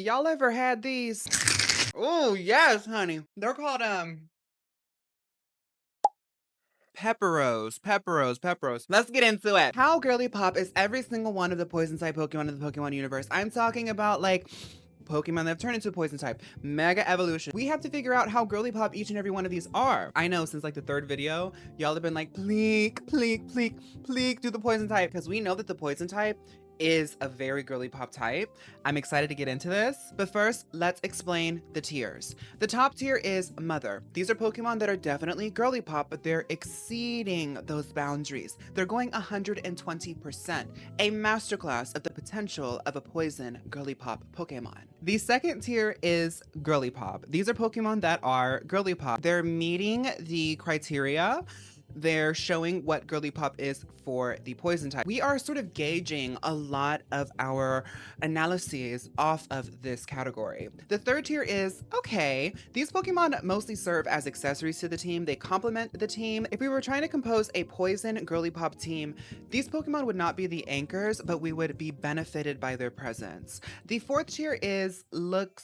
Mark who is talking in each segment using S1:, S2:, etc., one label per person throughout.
S1: Y'all ever had these? Oh, yes, honey. They're called, Pepperos. Let's get into it. How Girlypop is every single one of the poison type Pokemon in the Pokemon universe. I'm talking about like Pokemon that have turned into a poison type. Mega evolution. We have to figure out how Girlypop each and every one of these are. I know since like the third video, y'all have been like, please do the poison type. Because we know that the poison type is a very Girlypop type. I'm excited to get into this. But first, let's explain the tiers. The top tier is Mother. These are Pokemon that are definitely Girlypop, but they're exceeding those boundaries. They're going 120%, a masterclass of the potential of a poison Girlypop Pokemon. The second tier is Girlypop. These are Pokemon that are Girlypop. They're meeting the criteria. They're showing what Girlypop is for the poison type. We are sort of gauging a lot of our analyses off of this category. The third tier is, okay, these Pokemon mostly serve as accessories to the team. They complement the team. If we were trying to compose a poison Girlypop team, these Pokemon would not be the anchors, but we would be benefited by their presence. The fourth tier is looks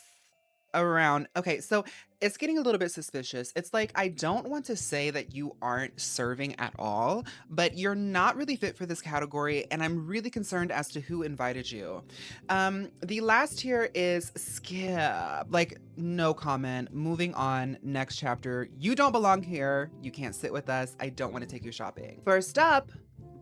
S1: around. Okay, so it's getting a little bit suspicious. It's like, I don't want to say that you aren't serving at all, but you're not really fit for this category, and I'm really concerned as to who invited you. The last tier is skip. Like, no comment. Moving on, next chapter. You don't belong here. You can't sit with us. I don't want to take you shopping. First up,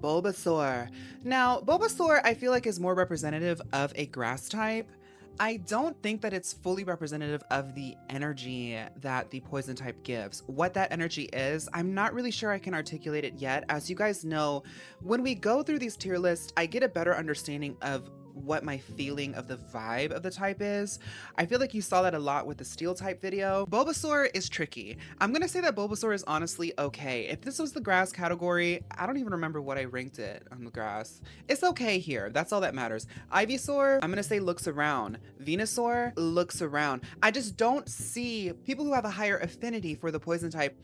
S1: Bulbasaur. Now, Bulbasaur, I feel like is more representative of a grass type. I don't think that it's fully representative of the energy that the poison type gives. What that energy is, I'm not really sure I can articulate it yet. As you guys know, when we go through these tier lists, I get a better understanding of what my feeling of the vibe of the type is. I feel like you saw that a lot with the steel type video. Bulbasaur is tricky. I'm gonna say that Bulbasaur is honestly okay. If this was the grass category, I don't even remember what I ranked it on the grass. It's okay here. That's all that matters. Ivysaur, I'm gonna say looks around. Venusaur looks around. I just don't see people who have a higher affinity for the poison type.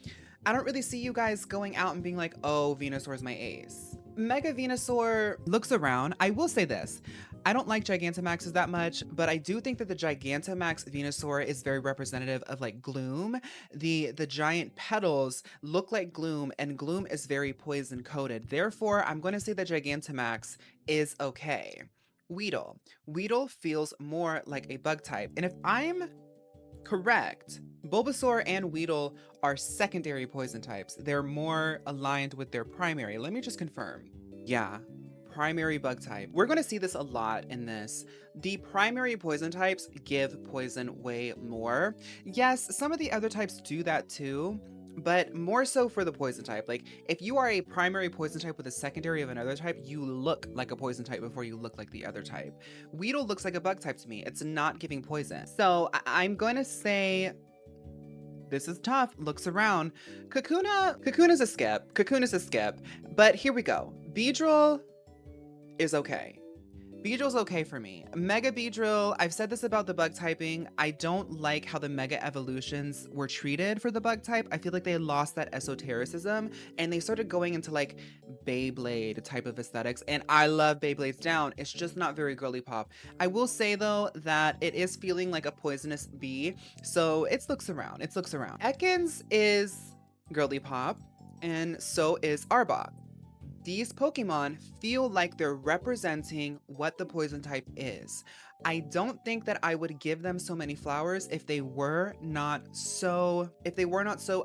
S1: I don't really see you guys going out and being like, oh, Venusaur is my ace. Mega Venusaur looks around. I will say this. I don't like Gigantamaxes that much, but I do think that the Gigantamax Venusaur is very representative of like Gloom. The giant petals look like Gloom, and Gloom is very poison coated. Therefore, I'm going to say that Gigantamax is okay. Weedle. Weedle feels more like a bug type. And if I'm correct, Bulbasaur and Weedle are secondary poison types. They're more aligned with their primary. Let me just confirm. Yeah, primary bug type. We're going to see this a lot in this. The primary poison types give poison way more. Yes, some of the other types do that too, but more so for the poison type. Like, if you are a primary poison type with a secondary of another type, you look like a poison type before you look like the other type. Weedle looks like a bug type to me. It's not giving poison. So I'm going to say this is tough. Looks around. Kakuna's a skip. Kakuna's a skip. But here we go. Beedrill is okay. Beedrill's okay for me. Mega Beedrill, I've said this about the bug typing. I don't like how the mega evolutions were treated for the bug type. I feel like they lost that esotericism and they started going into like Beyblade type of aesthetics. And I love Beyblades down. It's just not very girly pop. I will say though that it is feeling like a poisonous bee. So it looks around. It looks around. Ekans is girly pop, and so is Arbok. These Pokemon feel like they're representing what the poison type is. I don't think that I would give them so many flowers if they were not so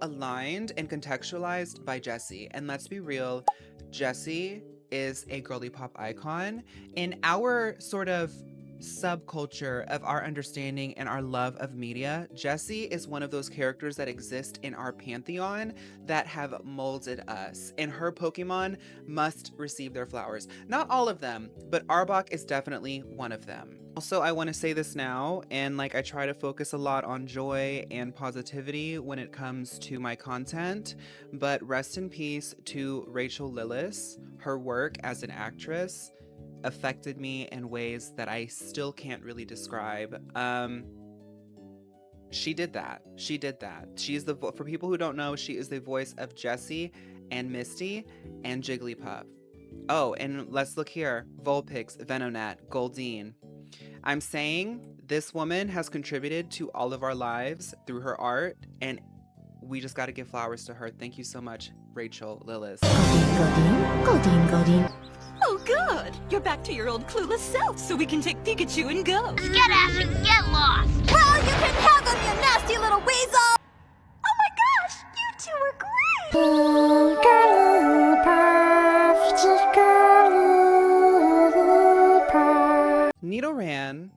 S1: aligned and contextualized by Jessie. And let's be real, Jessie is a girly pop icon. In our sort of subculture of our understanding and our love of media, Jessie is one of those characters that exist in our pantheon that have molded us, and her Pokemon must receive their flowers. Not all of them, but Arbok is definitely one of them. Also, I want to say this now, and like I try to focus a lot on joy and positivity when it comes to my content, but rest in peace to Rachel Lillis. Her work as an actress affected me in ways that I still can't really describe. She did that. She's for people who don't know, she is the voice of Jessie and Misty and Jigglypuff. Oh, and let's look here. Vulpix, Venonat, Goldeen. I'm saying this woman has contributed to all of our lives through her art, and we just got to give flowers to her. Thank you so much, Rachel Lillis.
S2: Oh, good. You're back to your old clueless self, so we can take Pikachu and go.
S3: Get ass and get lost!
S2: Well, you can have them, you nasty little weasel!
S3: Oh my gosh, you two are great!
S1: Nidoran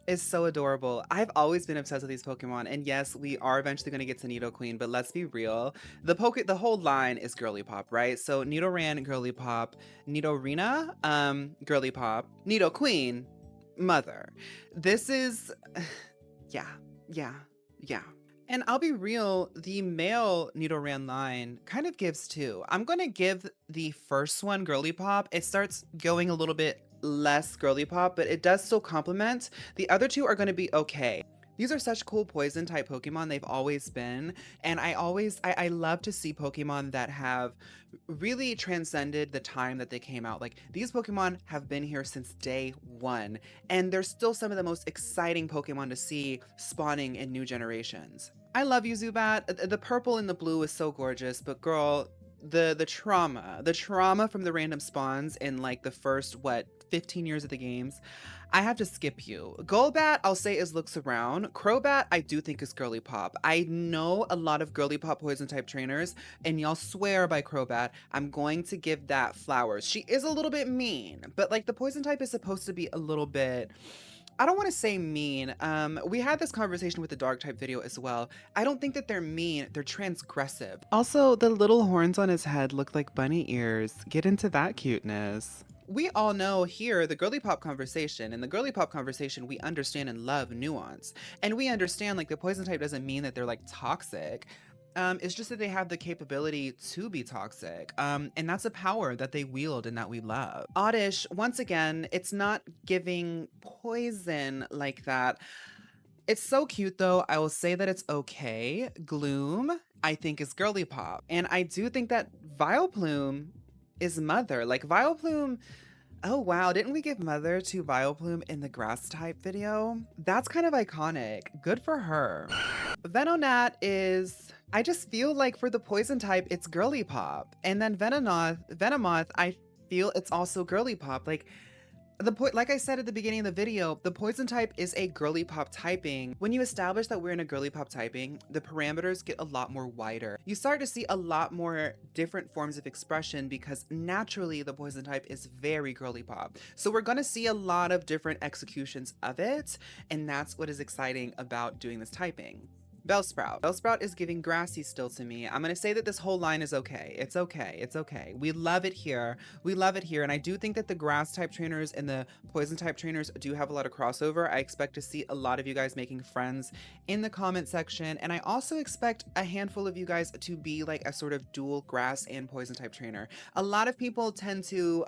S1: is so adorable. I've always been obsessed with these Pokemon, and yes, we are eventually going to get to Nidoqueen, but let's be real. The whole line is Girlypop, right? So Nidoran, Girlypop, Nidorina, Girlypop, Nidoqueen, Mother. This is, yeah. And I'll be real, the male Nidoran line kind of gives too. I'm going to give the first one Girlypop. It starts going a little bit less Girlypop, but it does still complement. The other two are going to be okay. These are such cool poison type Pokemon. They've always been. And I love to see Pokemon that have really transcended the time that they came out. Like, these Pokemon have been here since day one, and they're still some of the most exciting Pokemon to see spawning in new generations. I love you, Zubat. The purple and the blue is so gorgeous, but girl, the trauma from the random spawns in like the first 15 years of the games, I have to skip you. Golbat, I'll say, is looks around. Crobat, I do think is Girlypop. I know a lot of Girlypop poison type trainers, and y'all swear by Crobat. I'm going to give that flowers. She is a little bit mean, but like the poison type is supposed to be a little bit, I don't want to say mean. We had this conversation with the dog type video as well. I don't think that they're mean, they're transgressive. Also, the little horns on his head look like bunny ears. Get into that cuteness. We all know here the Girlypop conversation. In the Girlypop conversation, we understand and love nuance. And we understand like the poison type doesn't mean that they're like toxic. It's just that they have the capability to be toxic. And that's a power that they wield and that we love. Oddish, once again, it's not giving poison like that. It's so cute though. I will say that it's okay. Gloom, I think, is Girlypop. And I do think that Vileplume is Mother. Like Vileplume, oh wow, didn't we give Mother to Vileplume in the grass type video? That's kind of iconic. Good for her. Venonat is, I just feel like for the poison type, it's Girlypop. And then Venomoth, I feel it's also Girlypop. Like, like I said at the beginning of the video, the poison type is a Girlypop typing. When you establish that we're in a Girlypop typing, the parameters get a lot more wider. You start to see a lot more different forms of expression because naturally the poison type is very Girlypop. So we're gonna see a lot of different executions of it, and that's what is exciting about doing this typing. Bellsprout. Bellsprout is giving grassy still to me. I'm going to say that this whole line is okay. It's okay. It's okay. We love it here. We love it here. And I do think that the grass type trainers and the poison type trainers do have a lot of crossover. I expect to see a lot of you guys making friends in the comment section. And I also expect a handful of you guys to be like a sort of dual grass and poison type trainer. A lot of people tend to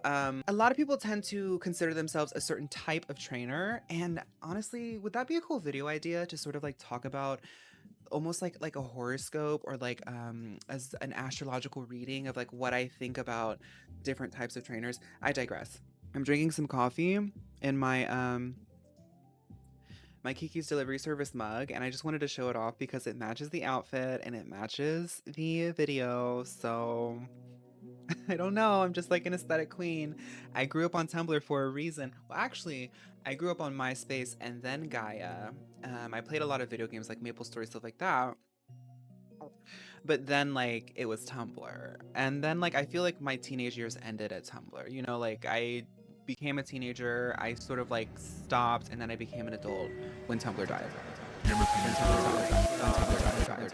S1: consider themselves a certain type of trainer. And honestly, would that be a cool video idea to sort of like talk about almost like a horoscope or like as an astrological reading of like what I think about different types of trainers? I digress. I'm drinking some coffee in my my Kiki's delivery service mug, and I just wanted to show it off because it matches the outfit and it matches the video. So I don't know, I'm just like an aesthetic queen. I grew up on Tumblr for a reason. Well, actually, I grew up on MySpace and then Gaia. I played a lot of video games like MapleStory, stuff like that. But then like it was Tumblr. And then like I feel like my teenage years ended at Tumblr. You know, like I became a teenager, I sort of like stopped, and then I became an adult when Tumblr died.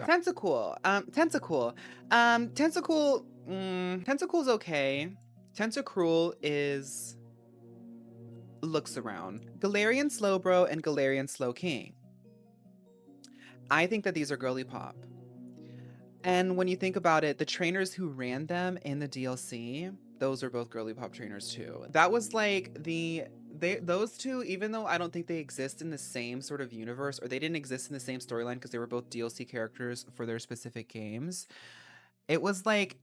S1: Tentacool. Tentacool's okay. Tentacruel is looks around. Galarian Slowbro and Galarian Slowking. I think that these are Girlypop. And when you think about it, the trainers who ran them in the DLC, those are both Girlypop trainers too. That was like those two, even though I don't think they exist in the same sort of universe, or they didn't exist in the same storyline because they were both DLC characters for their specific games. It was like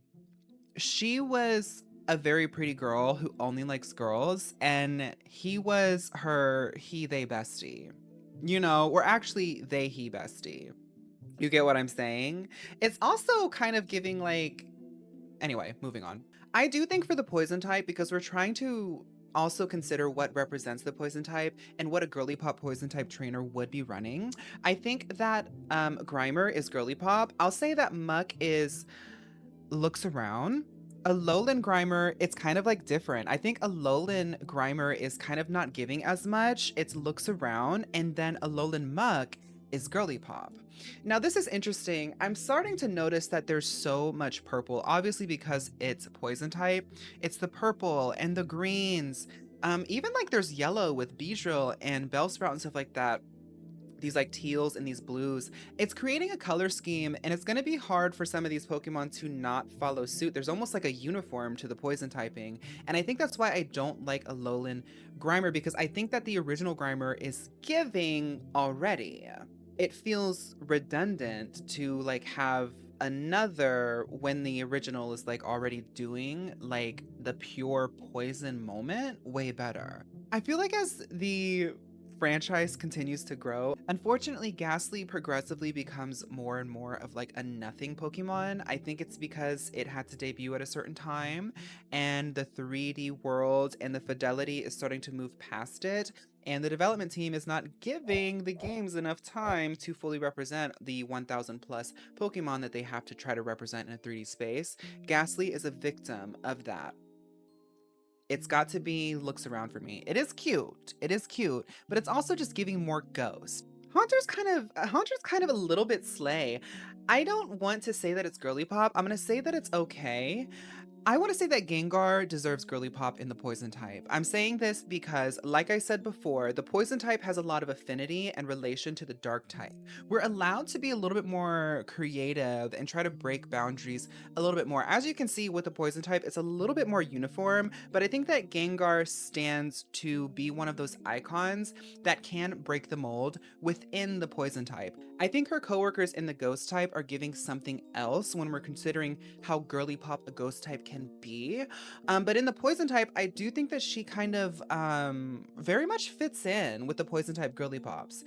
S1: she was a very pretty girl who only likes girls, and he was her they bestie. You know, or actually they he bestie. You get what I'm saying? It's also kind of giving like, anyway, moving on. I do think for the poison type, because we're trying to also consider what represents the poison type and what a Girlypop poison type trainer would be running. I think that Grimer is Girlypop. I'll say that Muck is looks around. A Alolan Grimer, it's kind of like different. I think a Alolan Grimer is kind of not giving as much. It's looks around, and then a Alolan Muck is Girlypop. Now this is interesting. I'm starting to notice that there's so much purple, obviously because it's poison type. It's the purple and the greens. Even like there's yellow with Beedrill and Bellsprout and stuff like that. These like teals and these blues. It's creating a color scheme, and it's going to be hard for some of these Pokemon to not follow suit. There's almost like a uniform to the poison typing, and I think that's why I don't like Alolan Grimer, because I think that the original Grimer is giving already. It feels redundant to like have another when the original is like already doing like the pure poison moment way better. I feel like as the franchise continues to grow, unfortunately Gastly progressively becomes more and more of like a nothing Pokemon. I think it's because it had to debut at a certain time, and the 3D world and the fidelity is starting to move past it, and the development team is not giving the games enough time to fully represent the 1000 plus Pokemon that they have to try to represent in a 3D space. Gastly is a victim of that. It's got to be looks around for me. It is cute, but it's also just giving more ghost. Haunter's kind of a little bit slay. I don't want to say that it's Girlypop. I'm gonna say that it's okay. I want to say that Gengar deserves Girlypop in the poison type. I'm saying this because, like I said before, the poison type has a lot of affinity and relation to the dark type. We're allowed to be a little bit more creative and try to break boundaries a little bit more. As you can see with the poison type, it's a little bit more uniform, but I think that Gengar stands to be one of those icons that can break the mold within the poison type. I think her coworkers in the ghost type are giving something else when we're considering how Girlypop a ghost type can be. But in the poison type, I do think that she kind of very much fits in with the poison type Girlypops.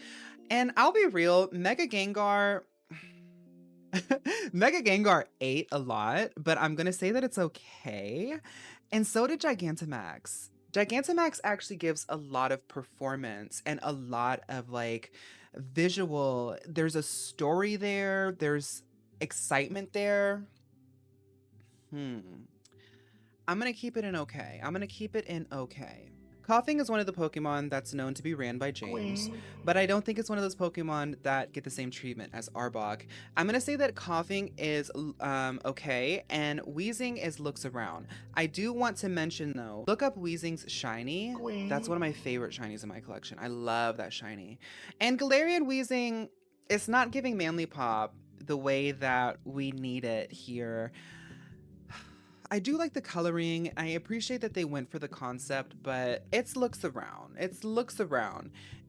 S1: And I'll be real, Mega Gengar Mega Gengar ate a lot, but I'm gonna say that it's okay. And so did Gigantamax. Gigantamax actually gives a lot of performance and a lot of like visual. There's a story there, there's excitement there. I'm gonna keep it in okay. Koffing is one of the Pokemon that's known to be ran by James, but I don't think it's one of those Pokemon that get the same treatment as Arbok. I'm gonna say that Koffing is okay, and Weezing is looks around. I do want to mention though, look up Weezing's shiny. That's one of my favorite shinies in my collection. I love that shiny. And Galarian Weezing, it's not giving Manly Pop the way that we need it here. I do like the coloring. I appreciate that they went for the concept, but it's looks around.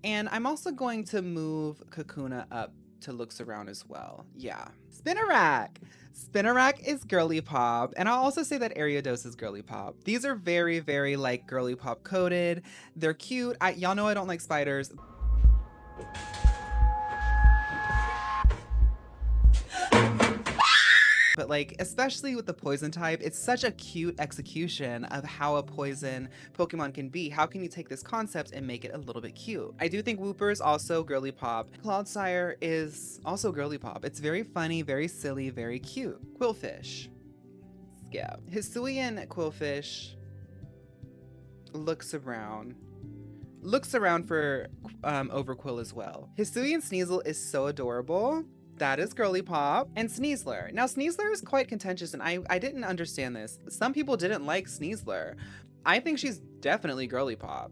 S1: And I'm also going to move Kakuna up to looks around as well. Yeah. Spinarak is Girlypop. And I'll also say that Ariados is Girlypop. These are very, very like Girlypop coded. They're cute. Y'all know I don't like spiders. But like, especially with the poison type, it's such a cute execution of how a poison Pokemon can be. How can you take this concept and make it a little bit cute? I do think Wooper is also Girlypop. Clodsire is also Girlypop. It's very funny, very silly, very cute. Qwilfish. Yeah. Hisuian Qwilfish looks around for Overquill as well. Hisuian Sneasel is so adorable. That is Girlypop. And Sneasler. Now Sneasler is quite contentious, and I didn't understand this. Some people didn't like Sneasler. I think she's definitely Girlypop.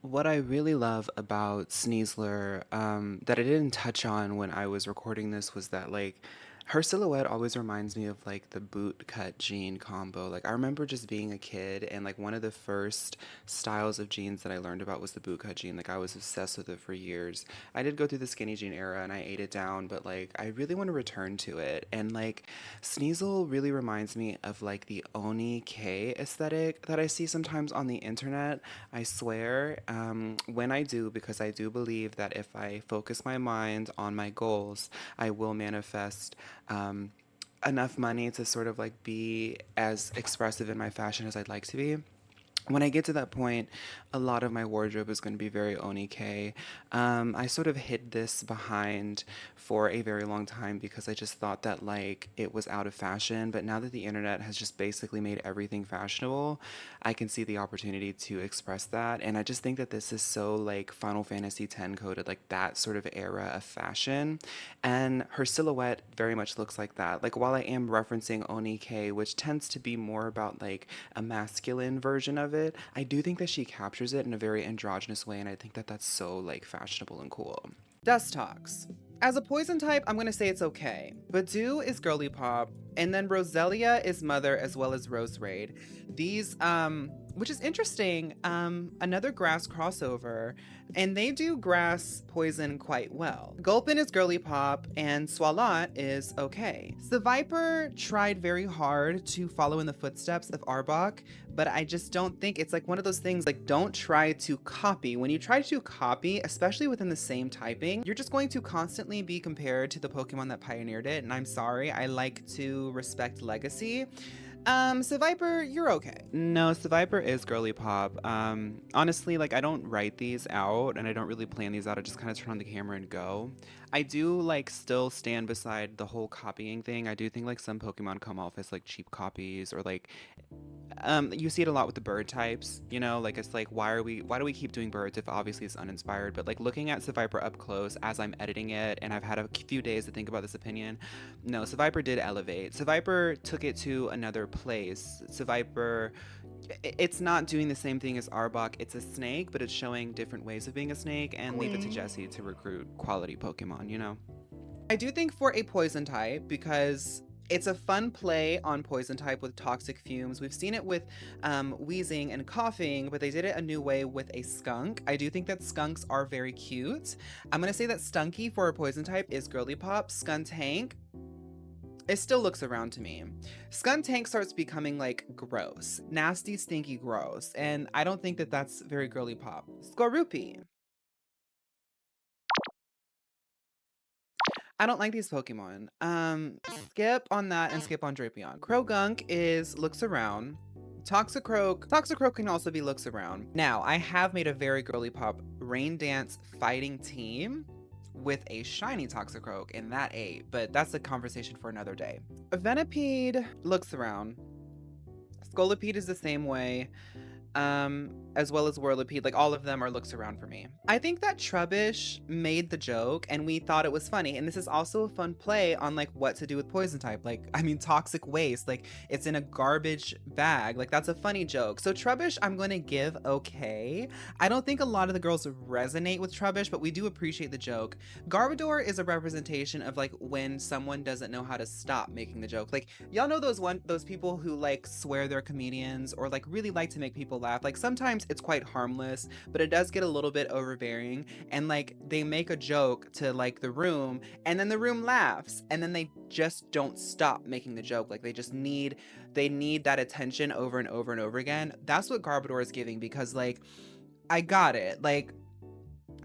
S1: What I really love about Sneasler that I didn't touch on when I was recording this was that like Her silhouette always reminds me of like the boot cut jean combo. Like I remember just being a kid and like one of the first styles of jeans that I learned about was the boot cut jean. Like I was obsessed with it for years. I did go through the skinny jean era and I ate it down, but like I really want to return to it. And like Sneasel really reminds me of like the Oni K aesthetic that I see sometimes on the internet. I swear, when I do, because I do believe that if I focus my mind on my goals, I will manifest enough money to sort of like be as expressive in my fashion as I'd like to be. When I get to that point, a lot of my wardrobe is going to be very Onike. I sort of hid this behind for a very long time because I just thought that like it was out of fashion. But now that the internet has just basically made everything fashionable, I can see the opportunity to express that. And I just think that this is so like Final Fantasy X coded, like that sort of era of fashion. And her silhouette very much looks like that. Like while I am referencing Onike, which tends to be more about like a masculine version of it, I do think that she captures it in a very androgynous way, and I think that that's so like fashionable and cool. Dustox. As a poison type, I'm gonna say it's okay. Budew is Girlypop, and then Roselia is Mother as well as Rose Raid. These, which is interesting, another grass crossover, and they do grass poison quite well. Gulpin is Girlypop, and Swalot is okay. Seviper tried very hard to follow in the footsteps of Arbok, but I just don't think it's like one of those things like don't try to copy. When you try to copy, especially within the same typing, you're just going to constantly be compared to the Pokemon that pioneered it, and I'm sorry, I like to respect legacy. Seviper, you're okay. No, Seviper is Girlypop. Honestly, like I don't write these out and I don't really plan these out. I just kind of turn on the camera and go. I do like still stand beside the whole copying thing. I do think like some Pokemon come off as like cheap copies or like you see it a lot with the bird types, you know, like it's like why do we keep doing birds if obviously it's uninspired? But like looking at Seviper up close as I'm editing it and I've had a few days to think about this opinion, no, Seviper did elevate. Seviper took it to another place. Seviper, it's not doing the same thing as Arbok. It's a snake, but it's showing different ways of being a snake, and leave it to Jessie to recruit quality Pokemon, you know? I do think for a poison type, because it's a fun play on poison type with toxic fumes. We've seen it with wheezing and coughing, but they did it a new way with a skunk. I do think that skunks are very cute. I'm gonna say that Stunky for a poison type is Girlypop. Skuntank, it still looks around to me. Skuntank starts becoming like gross, nasty, stinky, gross, and I don't think that that's very Girlypop. Skorupi. I don't like these Pokemon. Skip on that and skip on Drapion. Croagunk is looks around. Toxicroak can also be looks around. Now, I have made a very Girlypop rain dance fighting team with a shiny Toxicroak, and that ate, but that's a conversation for another day. Venipede looks around. Scolipede is the same way, as well as Whirlipede. Like all of them are looks around for me. I think that Trubbish made the joke and we thought it was funny, and this is also a fun play on like what to do with poison type. Like, I mean, toxic waste, like it's in a garbage bag, like that's a funny joke. So Trubbish, I'm gonna give okay. I don't think a lot of the girls resonate with Trubbish, but we do appreciate the joke. Garbodor is a representation of like when someone doesn't know how to stop making the joke. Like y'all know those people who like swear they're comedians or like really like to make people laugh. Like sometimes it's quite harmless, but it does get a little bit overbearing, and like they make a joke to like the room and then the room laughs and then they just don't stop making the joke. Like they need that attention over and over and over again. That's what Garbodor is giving, because like I got it, like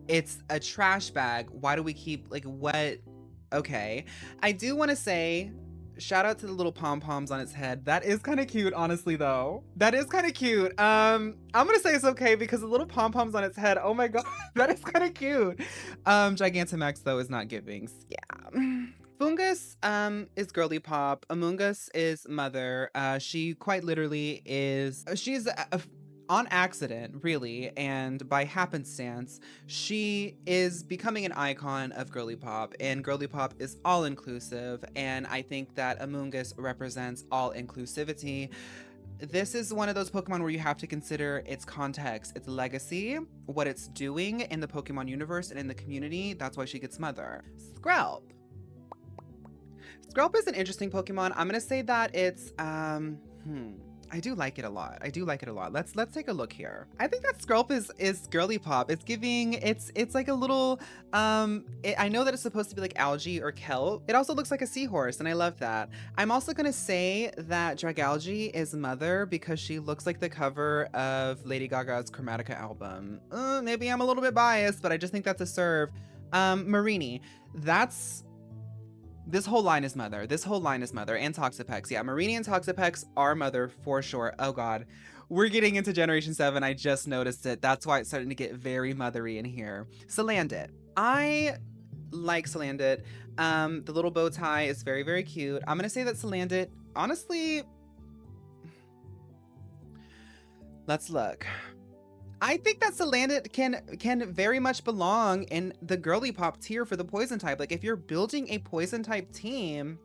S1: it's a trash bag. Why do we keep like what? Okay, I do want to say shout out to the little pom-poms on its head. That is kind of cute, honestly, though. That is kind of cute. I'm gonna say it's okay because the little pom-poms on its head, oh my god, that is kind of cute. Gigantamax, though, is not giving. Yeah. Foongus is Girlypop. Amoongus is Mother. She quite literally is, she's on accident, really, and by happenstance, she is becoming an icon of Girlypop, and Girlypop is all-inclusive, and I think that Amoongus represents all-inclusivity. This is one of those Pokemon where you have to consider its context, its legacy, what it's doing in the Pokemon universe and in the community. That's why she gets Mother. Skrelp. Skrelp is an interesting Pokemon. I'm gonna say that it's I do like it a lot. I do like it a lot. Let's take a look here. I think that Skrelp is girly pop. It's giving, it's like a little I know that it's supposed to be like algae or kelp. It also looks like a seahorse and I love that. I'm also gonna say that Dragalge is mother because she looks like the cover of Lady Gaga's Chromatica album. Maybe I'm a little bit biased, but I just think that's a serve. Marini, this whole line is mother. This whole line is mother. And Toxapex. Yeah, Marini and Toxapex are mother for sure. Oh god. We're getting into Generation 7. I just noticed it. That's why it's starting to get very mothery in here. Salandit. I like Salandit. The little bow tie is very, very cute. I'm gonna say that Salandit, honestly, let's look. I think that Salandit can very much belong in the girly pop tier for the poison type. Like if you're building a poison type team,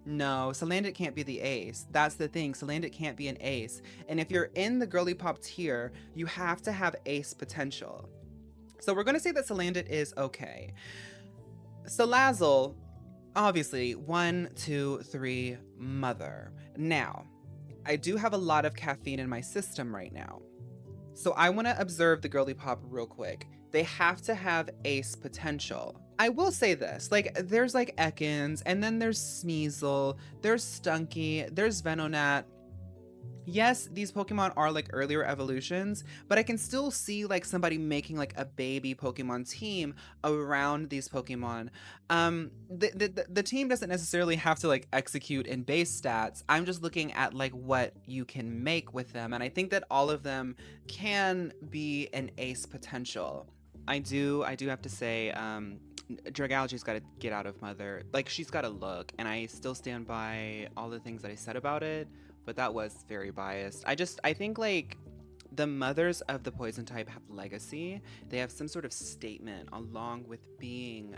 S1: no, Salandit can't be the ace. That's the thing. Salandit can't be an ace. And if you're in the girly pop tier, you have to have ace potential. So we're going to say that Salandit is okay. Salazzle, obviously 1, 2, 3, mother. Now, I do have a lot of caffeine in my system right now. So I want to observe the girly pop real quick. They have to have ace potential. I will say this, like there's like Ekans, and then there's Sneasel, there's Stunky, there's Venonat. Yes, these Pokemon are like earlier evolutions, but I can still see like somebody making like a baby Pokemon team around these Pokemon. The team doesn't necessarily have to like execute in base stats. I'm just looking at like what you can make with them. And I think that all of them can be an ace potential. I do have to say, Dragalge's got to get out of mother. Like she's got to look, and I still stand by all the things that I said about it. But that was very biased. I think like the mothers of the poison type have legacy. They have some sort of statement along with being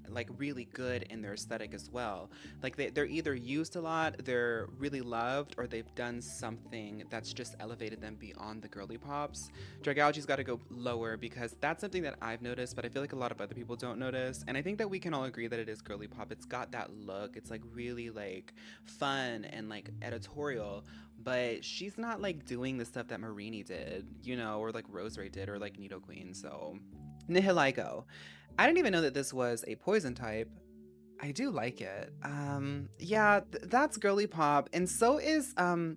S1: like really good in their aesthetic as well. Like they're either used a lot, they're really loved, or they've done something that's just elevated them beyond the girly pops. Dragalge's got to go lower because that's something that I've noticed, but I feel like a lot of other people don't notice. And I think that we can all agree that it is girly pop. It's got that look. It's like really like fun and like editorial, but she's not like doing the stuff that Marini did, you know, or like Rosemary did, or like Nidoqueen. So Nihilego. I didn't even know that this was a poison type. I do like it. Yeah, that's girly pop, and so is Poipole.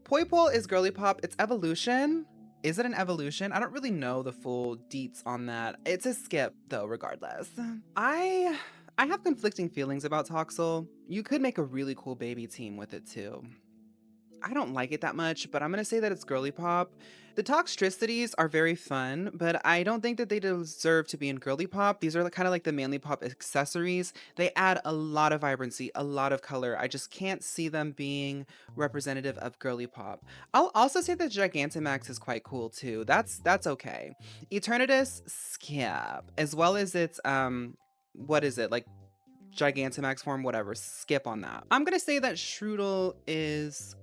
S1: Poipole is girly pop. It's evolution. Is it an evolution? I don't really know the full deets on that. It's a skip though, regardless. I have conflicting feelings about Toxel. You could make a really cool baby team with it too. I don't like it that much, but I'm gonna say that it's girly pop. The Toxtricities are very fun, but I don't think that they deserve to be in girly pop. These are kind of like the manly pop accessories. They add a lot of vibrancy, a lot of color. I just can't see them being representative of girly pop. I'll also say that Gigantamax is quite cool too. That's okay. Eternatus, skip, as well as its what is it, like Gigantamax form, whatever, skip on that. I'm gonna say that Shroodle is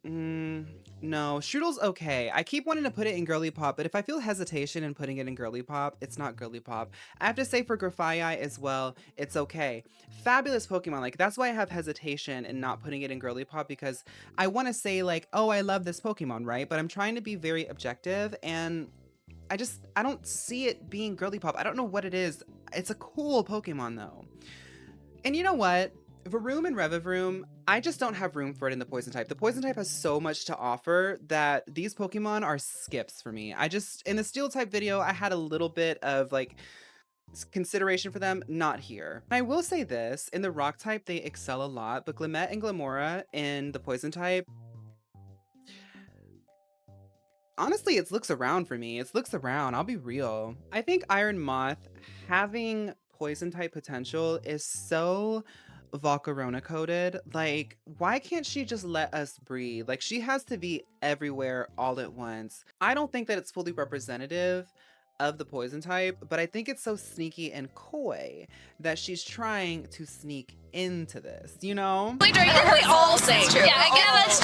S1: no, Shroodle's okay. I keep wanting to put it in girly pop, but if I feel hesitation in putting it in girly pop, it's not girly pop. I have to say for Grafaiai as well, it's okay. Fabulous Pokemon, like that's why I have hesitation in not putting it in girly pop, because I want to say like, oh, I love this Pokemon, right? But I'm trying to be very objective, and I don't see it being girly pop. I don't know what it is. It's a cool Pokemon though. And you know what? Varoom and Revavroom, I just don't have room for it in the poison type. The poison type has so much to offer that these Pokemon are skips for me. In the steel type video, I had a little bit of like consideration for them, not here. And I will say this, in the rock type, they excel a lot, but Glimmet and Glamora in the poison type, honestly, it's looks around for me. It's looks around, I'll be real. I think Iron Moth having poison type potential is so Volcarona coded. Like, why can't she just let us breathe? Like, she has to be everywhere all at once. I don't think that it's fully representative of the poison type, but I think it's so sneaky and coy that she's trying to sneak into this, you know?
S4: I think we all say true. Yeah, I guess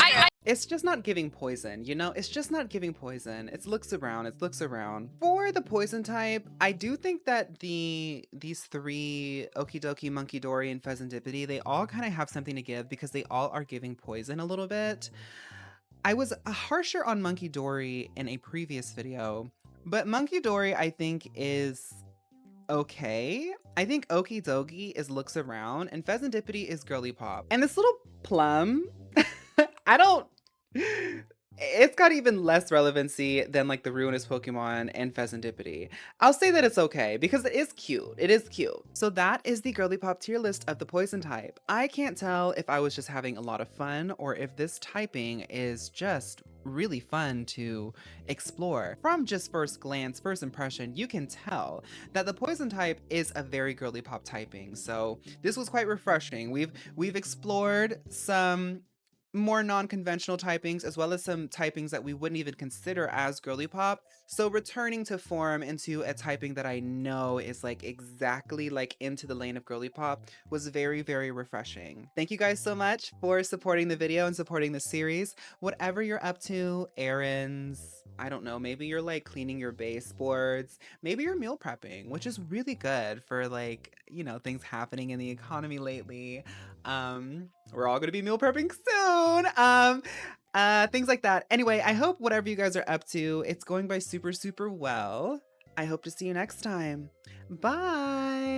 S1: it's just not giving poison, you know? It's just not giving poison. It looks around, it looks around. For the poison type, I do think that these three, Okidoki, Monkey Dory, and Pheasantipity, they all kind of have something to give because they all are giving poison a little bit. I was harsher on Monkey Dory in a previous video, but Monkey Dory I think is okay. I think Okidoki is looks around and Pheasantipity is girly pop. And this little plum, I don't, it's got even less relevancy than like the Ruinous Pokemon and Pheasantipity. I'll say that it's okay because it is cute. It is cute. So that is the girly pop tier list of the poison type. I can't tell if I was just having a lot of fun or if this typing is just really fun to explore. From just first glance, first impression, you can tell that the poison type is a very girly pop typing. So this was quite refreshing. We've explored some more non-conventional typings as well as some typings that we wouldn't even consider as girly pop. So returning to form into a typing that I know is like exactly like into the lane of girly pop was very, very refreshing. Thank you guys so much for supporting the video and supporting the series. Whatever you're up to, errands, I don't know, maybe you're like cleaning your baseboards, maybe you're meal prepping, which is really good for like, you know, things happening in the economy lately. We're all gonna be meal prepping soon. Things like that. Anyway, I hope whatever you guys are up to, it's going by super, super well. I hope to see you next time. Bye.